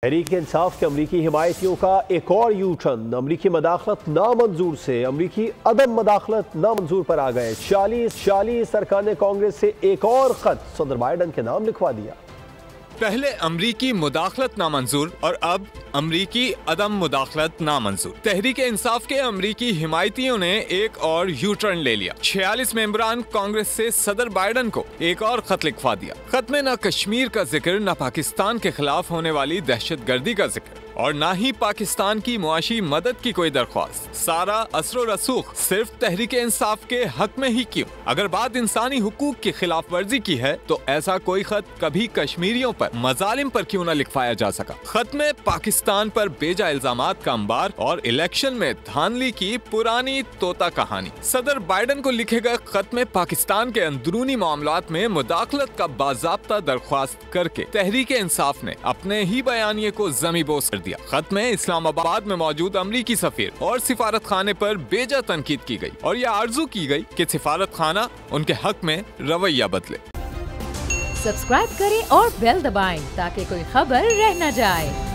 तहरीक इंसाफ के अमरीकी हिमायतियों का एक और यू टर्न। अमरीकी मदाखलत नामंजूर से अमरीकी अदम मदाखलत नामंजूर पर आ गए। 40 अरकान कांग्रेस से एक और खत सदर बाइडन के नाम लिखवा दिया। पहले अमरीकी मुदाखलत नामंजूर और अब अमरीकी अदम मुदाखलत नामंजूर। तहरीक इंसाफ के अमरीकी हिमायतियों ने एक और यू टर्न ले लिया। 46 मेंबरान कांग्रेस से सदर बाइडन को एक और खत लिखवा दिया। खत में न कश्मीर का जिक्र, न पाकिस्तान के खिलाफ होने वाली दहशतगर्दी का जिक्र और ना ही पाकिस्तान की मुआशी मदद की कोई दरख्वास्त। सारा असर रसूख सिर्फ तहरीक इंसाफ के हक में ही क्यों? अगर बात इंसानी हुकूक की खिलाफ वर्जी की है तो ऐसा कोई खत कभी कश्मीरियों पर, मजालिम पर क्यों न लिखवाया जा सका? खत में पाकिस्तान पर बेजा इल्जामात का अंबार और इलेक्शन में धांधली की पुरानी तोता कहानी। सदर बाइडन को लिखे गए खत में पाकिस्तान के अंदरूनी मामलात में मुदाखलत का बाज़ाब्ता दरख्वास्त करके तहरीक इंसाफ ने अपने ही बयानिए को ज़मीबोस कर दिया। खत में इस्लामाबाद में मौजूद अमरीकी सफीर और सिफारत खाने पर बेजा तनकीद की गई और यह आरजू की गई कि सिफारत खाना उनके हक में रवैया बदले। सब्सक्राइब करें और बेल दबाएं ताकि कोई खबर रह न जाए।